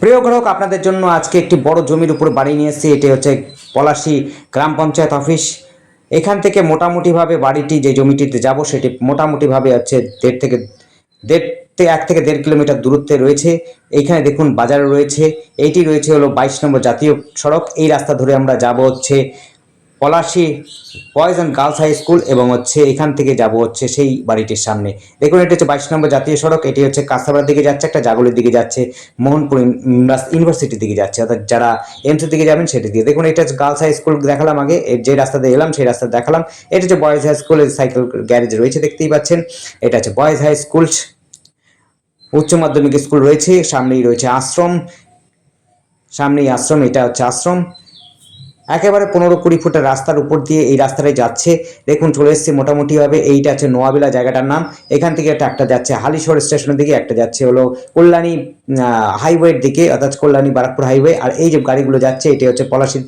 প্রিয় গ্রাহক, আপনাদের জন্য আজকে একটি বড় জমির উপর বাড়ি নিয়ে এসেছি। এটি হচ্ছে পলাশী গ্রাম পঞ্চায়েত অফিস। এখান থেকে মোটামুটিভাবে বাড়িটি যে জমিটিতে যাব সেটি মোটামুটিভাবে হচ্ছে দেড় 1 থেকে 1.5 কিলোমিটার দূরত্বে রয়েছে। এইখানে দেখুন বাজার রয়েছে। এইটি রয়েছে হলো 22 নম্বর জাতীয় সড়ক। এই রাস্তা ধরে আমরা যাব হচ্ছে Palashi boys and girls high school, এবং হচ্ছে এখান থেকে যাব হচ্ছে সেই বাড়িটির সামনে। দেখুন, এটি হচ্ছে 22 নম্বর জাতীয় সড়ক। এটি হচ্ছে কাঁসাপাড়ার দিকে যাচ্ছে, একটা জাগুলির দিকে যাচ্ছে, মোহনপুর ইউনিভার্সিটির দিকে যাচ্ছে, অর্থাৎ যারা এমসের দিকে যাবেন সেটি দিয়ে। দেখুন, এটা হচ্ছে গার্লস হাই স্কুল দেখালাম আগে, যে রাস্তা দিয়ে এলাম সেই রাস্তা দেখালাম। এটা হচ্ছে boys high school, cycle garage রয়েছে দেখতেই পাচ্ছেন। এটা হচ্ছে বয়েজ হাই স্কুল, উচ্চ মাধ্যমিক স্কুল রয়েছে, সামনেই রয়েছে আশ্রম, সামনেই আশ্রম, এটা হচ্ছে আশ্রম। একেবারে 15-20 ফুটের রাস্তার উপর দিয়ে এই রাস্তাটাই যাচ্ছে। দেখুন, চলে এসছে মোটামুটিভাবে। এইটা হচ্ছে নোয়াবিলা জায়গাটার নাম। এখান থেকে একটা যাচ্ছে হালিশহর স্টেশনের দিকে, একটা যাচ্ছে হলো কল্যাণী হাইওয়ের দিকে, অর্থাৎ কল্যাণী বারাকপুর হাইওয়ে। আর এই যে গাড়িগুলো যাচ্ছে এটি হচ্ছে পলাশী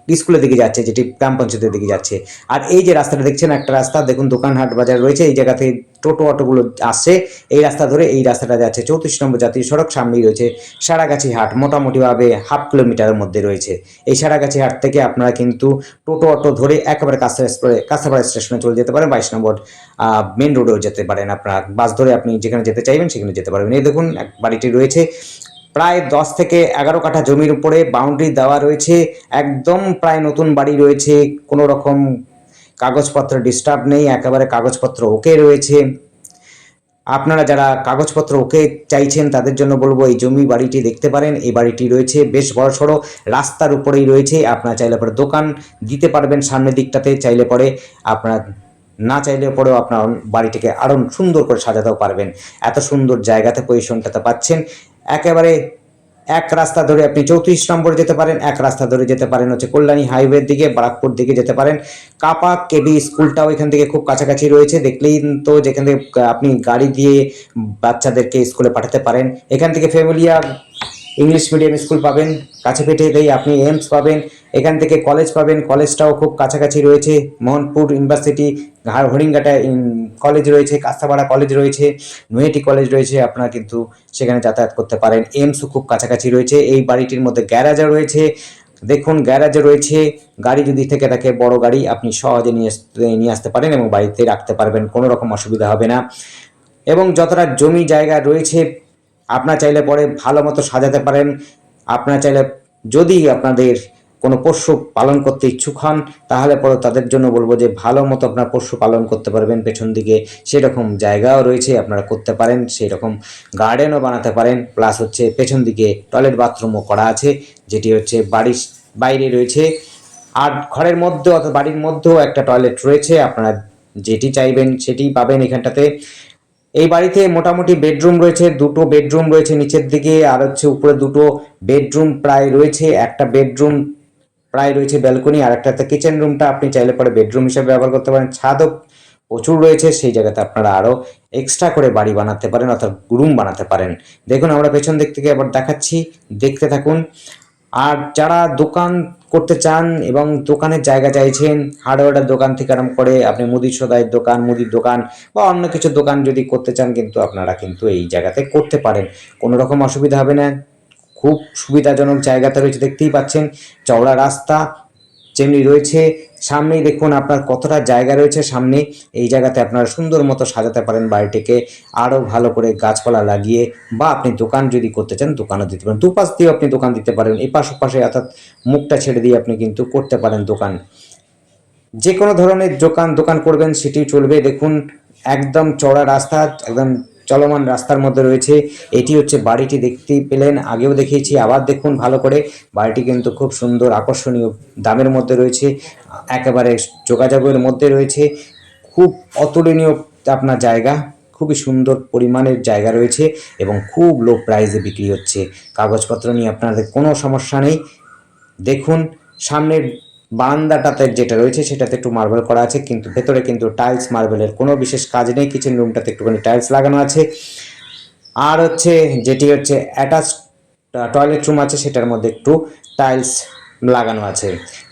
স্কুলের দিকে যাচ্ছে, যেটি গ্রাম পঞ্চায়েতের দিকে যাচ্ছে। আর এই যে রাস্তাটা দেখছেন, একটা রাস্তা, দেখুন দোকানহাট বাজার রয়েছে এই জায়গাতে। টোটো অটোগুলো আসছে এই রাস্তা ধরে। এই রাস্তাটা যাচ্ছে 34 নম্বর জাতীয় সড়ক। সামনেই রয়েছে সারাগাছি হাট, মোটামুটিভাবে 1/2 কিলোমিটারের মধ্যে রয়েছে। এই সারাগাছি হাট থেকে আপনারা কিন্তু টোটো অটো ধরে একেবারে কাঁসাপাড়া স্টেশনে চলে যেতে পারেন। 22 নম্বর মেন রোডেও যেতে পারেন। আপনার বাস ধরে আপনি যেখানে যেতে চাইবেন সেখানে যেতে পারবেন। এই দেখুন, এক বাড়িটি রয়েছে প্রায় 10 থেকে 11 কাঠা জমির উপরে, বাউন্ডারি দেওয়া রয়েছে। একদম প্রায় নতুন বাড়ি রয়েছে, কোনো রকম কাগজপত্র ডিস্টার্ব নেই, একেবারে কাগজপত্র ওকে রয়েছে। আপনারা যারা কাগজপত্র ওকে চাইছেন তাদের জন্য বলবো এই জমি বাড়িটি দেখতে পারেন। এই বাড়িটি রয়েছে বেশ বড় সড়ো, রাস্তার উপরেই রয়েছে। আপনারা চাইলে পরে দোকান দিতে পারবেন সামনের দিকটাতে, চাইলে পরে আপনারা না চাইলে পরেও আপনার বাড়িটিকে আরও সুন্দর করে সাজাতেও পারবেন। এত সুন্দর জায়গাতে পজিশনটাতে পাচ্ছেন। একেবারে এক রাস্তা ধরে আপনি 34 নম্বরে যেতে পারেন, এক রাস্তা ধরে যেতে পারেন হচ্ছে কল্যাণী হাইওয়ের দিকে, বারাকপুর দিকে যেতে পারেন। কাপা কেবি স্কুলটাও এখান থেকে খুব কাছাকাছি রয়েছে, দেখলেই তো, যেখান থেকে আপনি গাড়ি দিয়ে বাচ্চাদেরকে স্কুলে পাঠাতে পারেন। এখান থেকে ফ্যামিলিয়া ইংলিশ মিডিয়াম স্কুল পাবেন, কাছে পিঠেতেই আপনি এমস পাবেন। এখান থেকে কলেজ পাবেন, কলেজটাও খুব কাছাকাছি রয়েছে। মোহনপুর ইউনিভার্সিটি, হরিঙ্গাটা কলেজ রয়েছে, কাস্তাপাড়া কলেজ রয়েছে, নৈহাটি কলেজ রয়েছে। আপনারা কিন্তু সেখানে যাতায়াত করতে পারেন। এমসও খুব কাছাকাছি রয়েছে। এই বাড়িটির মধ্যে গ্যারাজও রয়েছে। দেখুন, গ্যারাজে রয়েছে। গাড়ি যদি থেকে থাকে, বড় গাড়ি, আপনি সহজে নিয়ে আসতে পারেন এবং বাড়িতে রাখতে পারবেন, কোনো রকম অসুবিধা হবে না। এবং যতটা জমি জায়গা রয়েছে আপনার চাইলে পরে ভালো মতো সাজাতে পারেন। আপনার চাইলে, যদি আপনাদের কোনো পশু পালন করতে ইচ্ছুক হন, তাহলে পরে তাদের জন্য বলবো যে ভালো মতো আপনার পশু পালন করতে পারবেন। পেছন দিকে সেরকম জায়গাও রয়েছে, আপনারা করতে পারেন। সেই রকম গার্ডেনও বানাতে পারেন। প্লাস হচ্ছে পেছন দিকে টয়লেট বাথরুমও করা আছে, যেটি হচ্ছে বাড়ির বাইরে রয়েছে। আর ঘরের মধ্যেও, অর্থাৎ বাড়ির মধ্যেও একটা টয়লেট রয়েছে। আপনারা যেটি চাইবেন সেটিই পাবেন এখানটাতে। এই বাড়িতে মোটামুটি বেডরুম রয়েছে, 2টো বেডরুম রয়েছে নিচের দিকে, আর হচ্ছে উপরে 2টো বেডরুম প্রায় রয়েছে। একটা বেডরুম প্রায় রয়েছে ব্যালকনি, আর একটা কিচেন রুমটা আপনি চাইলে পরে বেডরুম হিসেবে ব্যবহার করতে পারেন। ছাদও প্রচুর রয়েছে, সেই জায়গাতে আপনারা আরও এক্সট্রা করে বাড়ি বানাতে পারেন, অর্থাৎ রুম বানাতে পারেন। দেখুন, আমরা পেছন দিক থেকে আবার দেখাচ্ছি, দেখতে থাকুন। আর যারা দোকান করতে চান এবং দোকানের জায়গা চাইছেন, হার্ডওয়্যারের দোকান থেকে আরম্ভ করে আপনি মুদির সদাইয়ের দোকান, মুদির দোকান বা অন্য কিছু দোকান যদি করতে চান, কিন্তু আপনারা কিন্তু এই জায়গাতে করতে পারেন, কোনো রকম অসুবিধা হবে না। খুব সুবিধাজনক জায়গাতে রয়েছে, দেখতেই পাচ্ছেন। চওড়া রাস্তা যেমনি রয়েছে, সামনেই দেখুন আপনার কতটা জায়গা রয়েছে সামনে। এই জায়গাতে আপনারা সুন্দর মতো সাজাতে পারেন বাড়িটিকে, আরও ভালো করে গাছপালা লাগিয়ে। বা আপনি দোকান যদি করতে চান, দোকানও দিতে পারেন। দুপাশ দিয়েও আপনি দোকান দিতে পারেন, এপাশ ওপাশে, অর্থাৎ মুখটা ছেড়ে দিয়ে আপনি কিন্তু করতে পারেন দোকান। যে কোনো ধরনের দোকান করবেন সেটি চলবে। দেখুন, একদম চওড়া রাস্তা, একদম চলমান রাস্তার মধ্যে রয়েছে। এটি হচ্ছে বাড়িটি, দেখতেই পেলেন, আগেও দেখিয়েছি, আবার দেখুন ভালো করে। বাড়িটি কিন্তু খুব সুন্দর, আকর্ষণীয় দামের মধ্যে রয়েছে, একেবারে যোগাযোগের মধ্যে রয়েছে। খুব অতুলনীয় আপনার জায়গা, খুবই সুন্দর পরিমাণের জায়গা রয়েছে এবং খুব লো প্রাইসে বিক্রি হচ্ছে। কাগজপত্র নিয়ে আপনাদের কোনো সমস্যা নেই। দেখুন, সামনের বারান্দাটাতে যেটা রয়েছে সেটাতে একটু মার্বেল করা আছে, কিন্তু ভেতরে কিন্তু টাইলস মার্বেলের কোনো বিশেষ কাজ নেই। কিচেন রুমটাতে একটুখানি টাইলস লাগানো আছে। আর হচ্ছে যেটি হচ্ছে অ্যাটাচ টয়লেট রুম আছে, সেটার মধ্যে একটু টাইলস লাগানো আছে।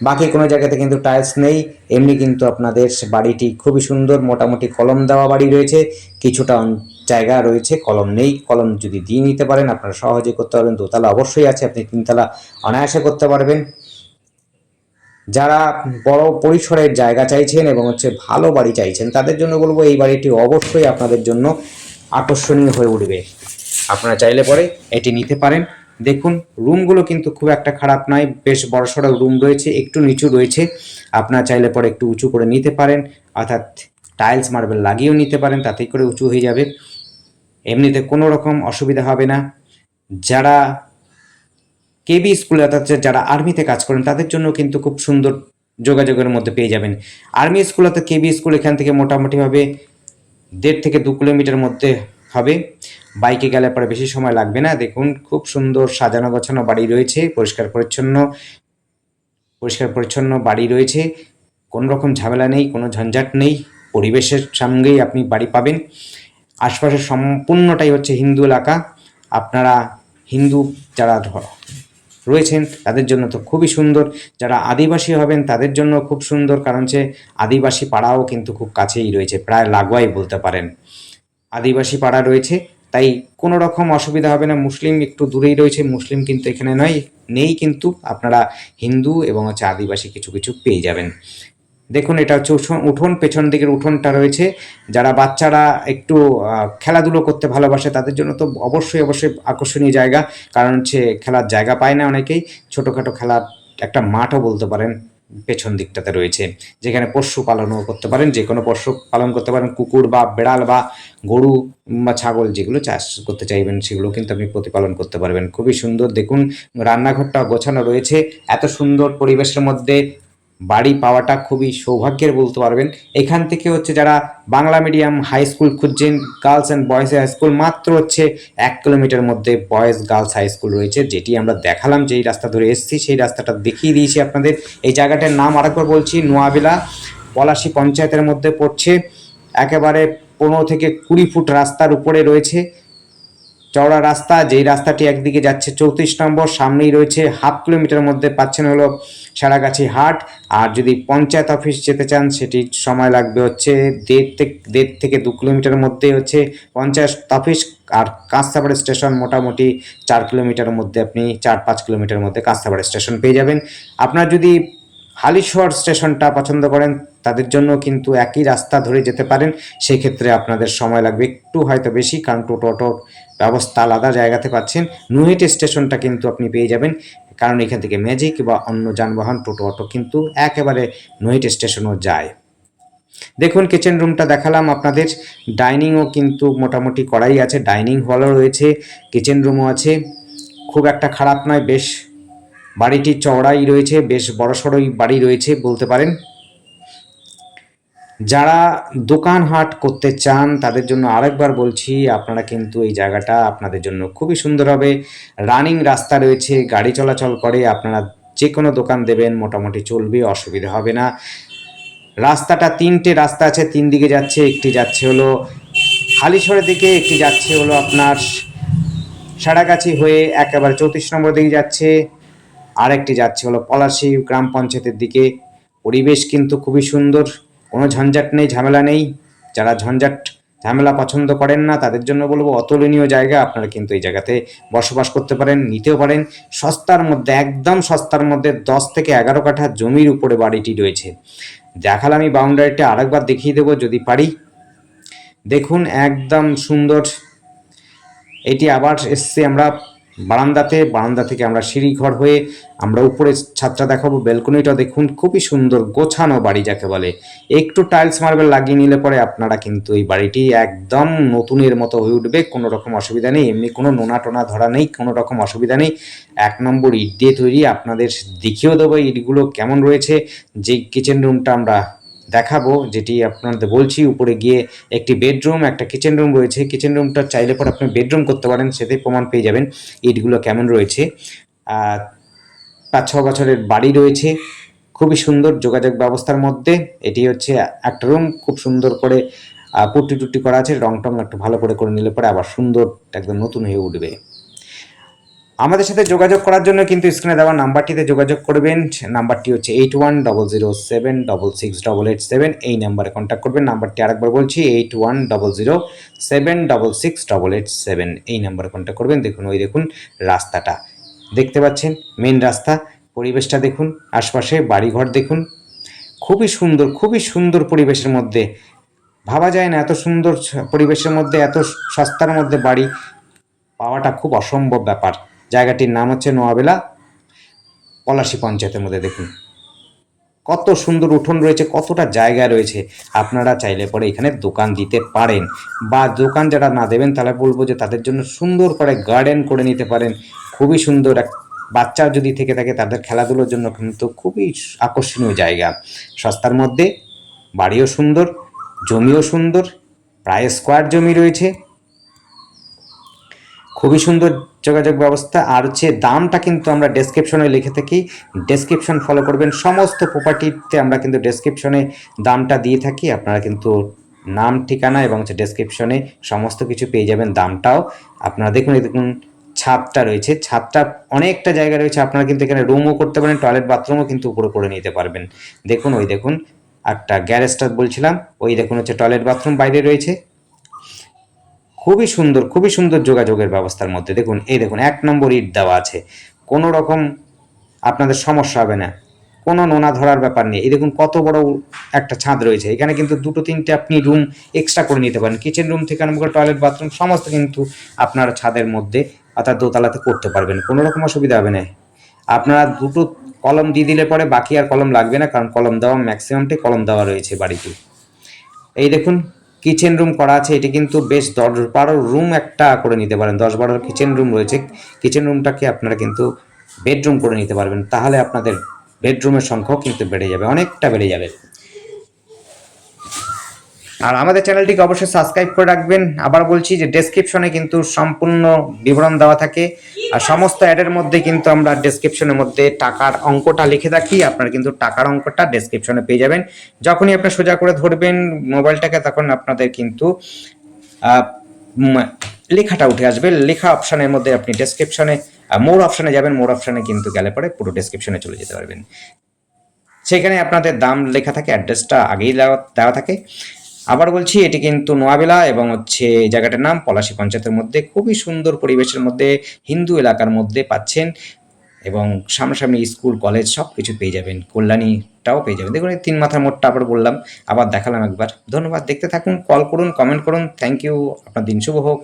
বাকি কোনো জায়গাতে কিন্তু টাইলস নেই। এমনি কিন্তু আপনাদের বাড়িটি খুবই সুন্দর, মোটামুটি কলম দেওয়া বাড়ি রয়েছে। কিছুটা জায়গা রয়েছে, কলম নেই, কলম যদি দিয়ে নিতে পারেন আপনারা সহজে করতে পারবেন। দোতলা অবশ্যই আছে, আপনি তিনতলা অনায়াসে করতে পারবেন। যারা বড় পরিসরের জায়গা চাইছেন এবং ভালো বাড়ি চাইছেন তাদের জন্য বলবো এই বাড়িটি অবশ্যই আপনাদের জন্য আকর্ষণীয় হয়ে উঠবে। আপনারা চাইলে পরে এটি নিতে পারেন। দেখুন রুমগুলো কিন্তু খুব একটা খারাপ নয়, বেশ বড়সড় রুম রয়েছে, একটু নিচু রয়েছে। আপনারা চাইলে পরে একটু উঁচু করে নিতে পারেন, অর্থাৎ টাইলস মার্বেল লাগিয়েও নিতে পারেন, তাতেই করে উঁচু হয়ে যাবে। এমনিতে কোনো রকম অসুবিধা হবে না। যারা কেবি স্কুলে অর্থাৎ যারা আর্মিতে কাজ করেন তাদের জন্য কিন্তু খুব সুন্দর যোগাযোগের মধ্যে পেয়ে যাবেন। আর্মি স্কুল অর্থাৎ কেবি স্কুল এখান থেকে মোটামুটিভাবে 1.5 থেকে 2 কিলোমিটার মধ্যে হবে, বাইকে গেলে পরে বেশি সময় লাগবে না। দেখুন খুব সুন্দর সাজানো গোছানো বাড়ি রয়েছে, পরিষ্কার পরিচ্ছন্ন বাড়ি রয়েছে, কোনো রকম ঝামেলা নেই, কোনো ঝঞ্ঝাট নেই, পরিবেশের সঙ্গেই আপনি বাড়ি পাবেন। আশপাশের সম্পূর্ণটাই হিন্দু এলাকা। আপনারা হিন্দু যারা রয়েছেন তাদের জন্য তো খুবই সুন্দর, যারা আদিবাসী হবেন তাদের জন্য খুব সুন্দর, কারণ আদিবাসী পাড়াও কিন্তু খুব কাছেই রয়েছে, প্রায় লাগোয়াই বলতে পারেন আদিবাসী পাড়া রয়েছে, তাই কোনো রকম অসুবিধা হবে না। মুসলিম একটু দূরেই রয়েছে, মুসলিম কিন্তু এখানে নেই, কিন্তু আপনারা হিন্দু এবং আদিবাসী কিছু কিছু পেয়ে যাবেন। দেখুন এটা উঠোন, পেছন দিকের উঠোনটা রয়েছে। যারা বাচ্চারা একটু খেলাধুলো করতে ভালোবাসে তাদের জন্য তো অবশ্যই আকর্ষণীয় জায়গা, কারণ খেলার জায়গা পায় না অনেকেই। ছোটোখাটো খেলার একটা মাঠও বলতে পারেন পেছন দিকটাতে রয়েছে, যেখানে পশু পালনও করতে পারেন, যে কোনো পশু পালন করতে পারেন, কুকুর বা বিড়াল বা গরু বা ছাগল যেগুলো চাষ করতে চাইবেন সেগুলো কিন্তু আপনি প্রতিপালন করতে পারবেন। খুবই সুন্দর। দেখুন রান্নাঘরটা গোছানো রয়েছে, এত সুন্দর পরিবেশের মধ্যে বাড়ি পাওয়াটা খুবই সৌভাগ্যের বলতে পারবেন। এখান থেকে যারা বাংলা মিডিয়াম হাই স্কুল খুঁজছেন, girls and boys high school, মাত্র 1 কিলোমিটার মধ্যে বয়েজ গার্লস হাই স্কুল রয়েছে, যেটি আমরা দেখালাম, যেই রাস্তা ধরে এসেছি সেই রাস্তাটা দেখিয়ে দিয়েছি আপনাদের। এই জায়গাটার নাম আরেকবার বলছি, নোয়াবিলা, পলাশী পঞ্চায়েতের মধ্যে পড়ছে। একেবারে 15 থেকে 20 ফুট রাস্তার উপরে রয়েছে চওড়া রাস্তা, যেই রাস্তাটি একদিকে যাচ্ছে 34 নম্বর, সামনেই রয়েছে 1/2 কিলোমিটার মধ্যে পাচ্ছেন সারাগাছি হাট। আর যদি পঞ্চায়েত অফিস যেতে চান সেটি সময় লাগবে 1.5 থেকে 2 কিলোমিটার মধ্যে পঞ্চায়েত অফিস। আর কাঁচরাপাড়া স্টেশন মোটামুটি 4 কিলোমিটারের মধ্যে, আপনি 4-5 কিলোমিটার মধ্যে কাঁচরাপাড়া স্টেশন পেয়ে যাবেন। আপনার যদি হালিশহর স্টেশনটা পছন্দ করেন তাদের জন্য কিন্তু একই রাস্তা ধরে যেতে পারেন, সেক্ষেত্রে আপনাদের সময় লাগবে একটু হয়তো বেশি, কারণ টোটোর ব্যবস্থা আলাদা জায়গাতে পাচ্ছেন। নৈহাটি স্টেশনটা কিন্তু আপনি পেয়ে যাবেন, কারণ এখান থেকে ম্যাজিক বা অন্য যানবাহন টোটো কিন্তু একেবারে নৈহাটি স্টেশনও যায়। দেখুন কিচেন রুমটা দেখালাম আপনাদের, ডাইনিংও কিন্তু মোটামুটি করাই আছে, ডাইনিং হলও রয়েছে, কিচেন রুমও আছে, খুব একটা খারাপ নয়, বেশ বাড়িটি চওড়াই রয়েছে, বেশ বড়সড়ই বাড়ি রয়েছে বলতে পারেন। যারা দোকান হাট করতে চান তাদের জন্য আরেকবার বলছি, আপনারা কিন্তু এই জায়গাটা আপনাদের জন্য খুবই সুন্দর হবে। রানিং রাস্তা রয়েছে, গাড়ি চলাচল করে, আপনারা যে কোনো দোকান দেবেন মোটামুটি চলবে, অসুবিধা হবে না। রাস্তাটা 3টে রাস্তা আছে, 3 দিকে যাচ্ছে, একটি যাচ্ছে হালিশহরের দিকে, একটি যাচ্ছে আপনার সারাগাছি হয়ে একেবারে 34 নম্বর দিকে যাচ্ছে, আর একটি যাচ্ছে পলাশী গ্রাম পঞ্চায়েতের দিকে। পরিবেশ কিন্তু খুবই সুন্দর, কোনো ঝঞ্ঝাট নেই, ঝামেলা নেই। যারা ঝামেলা পছন্দ করেন না তাদের জন্য বলবো অতুলনীয় জায়গা, আপনারা কিন্তু এই জায়গাতে বসবাস করতে পারেন, নিতেও পারেন সস্তার মধ্যে, একদম সস্তার মধ্যে। 10 থেকে 11 কাঠা জমির উপরে বাড়িটি রয়েছে। দেখালাম আমি বাউন্ডারিটা, আরেকবার দেখিয়ে দেবো যদি পারি। দেখুন একদম সুন্দর। এটি আবার এসছে আমরা বারান্দা থেকে আমরা সিঁড়ি ঘর হয়ে আমরা উপরে ছাদটা দেখাবো, ব্যালকনিটা দেখুন, খুবই সুন্দর গোছানো বাড়ি যাকে বলে। একটু টাইলস মার্বেল লাগিয়ে নিলে পরে আপনারা কিন্তু এই বাড়িটি একদম নতুনের মতো হয়ে উঠবে, কোনো রকম অসুবিধা নেই। এমনি কোনো নোনা টোনা ধরা নেই, কোনো রকম অসুবিধা নেই। 1 নম্বর ইট দিয়ে তৈরি, আপনাদের দেখিয়েও দেবো ইটগুলো কেমন রয়েছে। যে কিচেন রুমটা আমরা দেখাবো, যেটি আপনাদের বলছি, উপরে গিয়ে একটি বেডরুম, একটা কিচেন রুম রয়েছে। কিচেন রুমটা চাইলে পর আপনি বেডরুম করতে পারেন, সেতে প্রমাণ পেয়ে যাবেন ইটগুলো কেমন রয়েছে। 5-6 বছরের বাড়ি রয়েছে, খুবই সুন্দর যোগাযোগ ব্যবস্থার মধ্যে। এটি একটা রুম, খুব সুন্দর করে পুট্টি টুটি করা আছে, রং টং একটু ভালো করে নিলে পরে আবার সুন্দর একদম নতুন হয়ে উঠবে। আমাদের সাথে যোগাযোগ করার জন্য কিন্তু স্ক্রিনে দেওয়া নাম্বারটিতে যোগাযোগ করবেন। নাম্বারটি হচ্ছে 8100076688 এই নাম্বারে কন্ট্যাক্ট করবেন। নাম্বারটি আরেকবার বলছি 8100076688 এই নাম্বারে কন্ট্যাক্ট করবেন। দেখুন ওই দেখুন রাস্তাটা দেখতে পাচ্ছেন, মেন রাস্তা। পরিবেশটা দেখুন, আশপাশে বাড়িঘর দেখুন, খুবই সুন্দর পরিবেশের মধ্যে। ভাবা যায় না এত সুন্দর পরিবেশের মধ্যে এত সস্তার মধ্যে বাড়ি পাওয়াটা খুব অসম্ভব ব্যাপার। জায়গাটির নাম হচ্ছে নোয়াবেলা, পলাশী পঞ্চায়েতের মধ্যে। দেখুন কত সুন্দর উঠোন রয়েছে, কতটা জায়গা রয়েছে। আপনারা চাইলে পরে এখানে দোকান দিতে পারেন, বা দোকান যারা না দেবেন তাহলে বলবো যে তাদের জন্য সুন্দর করে গার্ডেন করে নিতে পারেন। খুবই সুন্দর এক বাচ্চা যদি থেকে থাকে তাদের খেলাধুলোর জন্য কিন্তু খুবই আকর্ষণীয় জায়গা। সস্তার মধ্যে বাড়িও সুন্দর, জমিও সুন্দর, প্রায় স্কোয়ার জমি রয়েছে। খুবই সুন্দর যোগাযোগ ব্যবস্থা। আর হচ্ছে দামটা কিন্তু আমরা ডেসক্রিপশনে লিখে থাকি, ডেসক্রিপশন ফলো করবেন। সমস্ত প্রপার্টিতে আমরা কিন্তু ডেসক্রিপশনে দামটা দিয়ে থাকি। আপনারা কিন্তু নাম, ঠিকানা এবং হচ্ছে ডেসক্রিপশনে সমস্ত কিছু পেয়ে যাবেন। দামটাও আপনারা দেখুন, দেখুন ছাদটা রয়েছে, ছাদটা অনেকটা জায়গা রয়েছে। আপনারা কিন্তু এখানে রুমও করতে পারেন, টয়লেট বাথরুমও কিন্তু উপরে করে নিতে পারবেন। দেখুন ওই দেখুন একটা গ্যারেজটা বলছিলাম, ওই দেখুন হচ্ছে টয়লেট বাথরুম বাইরে রয়েছে। খুবই সুন্দর যোগাযোগের ব্যবস্থার মধ্যে। দেখুন এই দেখুন 1 নম্বর ইট দেওয়া আছে, কোনো রকম আপনাদের সমস্যা হবে না, কোনো নোনা ধরার ব্যাপার নেই। এই দেখুন কত বড় একটা ছাদ রয়েছে। এখানে কিন্তু 2-3টে আপনি রুম এক্সট্রা করে নিতে পারেন। কিচেন রুম থেকে আরম্ভ করে টয়লেট বাথরুম সমস্ত কিন্তু আপনার ছাদের মধ্যে অর্থাৎ দোতলাতে করতে পারবেন, কোনো রকম অসুবিধা হবে না। আপনারা 2টো কলম দিয়ে দিলে পরে বাকি আর কলম লাগবে না, কারণ কলম দেওয়া ম্যাক্সিমামটাই কলম দেওয়া রয়েছে বাড়িতে। এই দেখুন কিচেন রুম করা আছে, এটি কিন্তু বেশ 10-12 রুম একটা করে নিতে পারেন। 10-12 কিচেন রুম রয়েছে। কিচেন রুমটাকে আপনারা কিন্তু বেডরুম করে নিতে পারবেন, তাহলে আপনাদের বেডরুমের সংখ্যাও কিন্তু বেড়ে যাবে, অনেকটা বেড়ে যাবে। আর আমাদের চ্যানেলটিকে অবশ্যই সাবস্ক্রাইব করে রাখবেন। আবার বলছি যে ডেসক্রিপশনে কিন্তু সম্পূর্ণ বিবরণ দেওয়া থাকে, আর সমস্ত অ্যাডের মধ্যে কিন্তু আমরা ডেসক্রিপশনের মধ্যে টাকার অঙ্কটা লিখে রাখি। আপনারা কিন্তু টাকার অঙ্কটা ডেসক্রিপশনে পেয়ে যাবেন। যখনই আপনি সোজা করে ধরবেন মোবাইলটাকে, তখন আপনাদের কিন্তু লেখাটা উঠে আসবে। লেখা অপশানের মধ্যে আপনি ডেসক্রিপশনে মোর অপশানে যাবেন, মোর অপশানে কিন্তু গেলে পরে পুরো ডেসক্রিপশনে চলে যেতে পারবেন। সেখানে আপনাদের দাম লেখা থাকে, অ্যাড্রেসটা আগেই দেওয়া থাকে। আবার বলছি এটি কিন্তু নোয়াবেলা এবং হচ্ছে জায়গাটার নাম পলাশী পঞ্চায়েতের মধ্যে। খুবই সুন্দর পরিবেশের মধ্যে, হিন্দু এলাকার মধ্যে পাচ্ছেন, এবং সামনাসামনি স্কুল কলেজ সব কিছু পেয়ে যাবেন, কল্যাণীটাও পেয়ে যাবেন। দেখুন এই 3 মাথার মোড়টা আবার বললাম, আবার দেখালাম একবার। ধন্যবাদ, দেখতে থাকুন, কল করুন, কমেন্ট করুন। থ্যাংক ইউ, আপনার দিন শুভ হোক।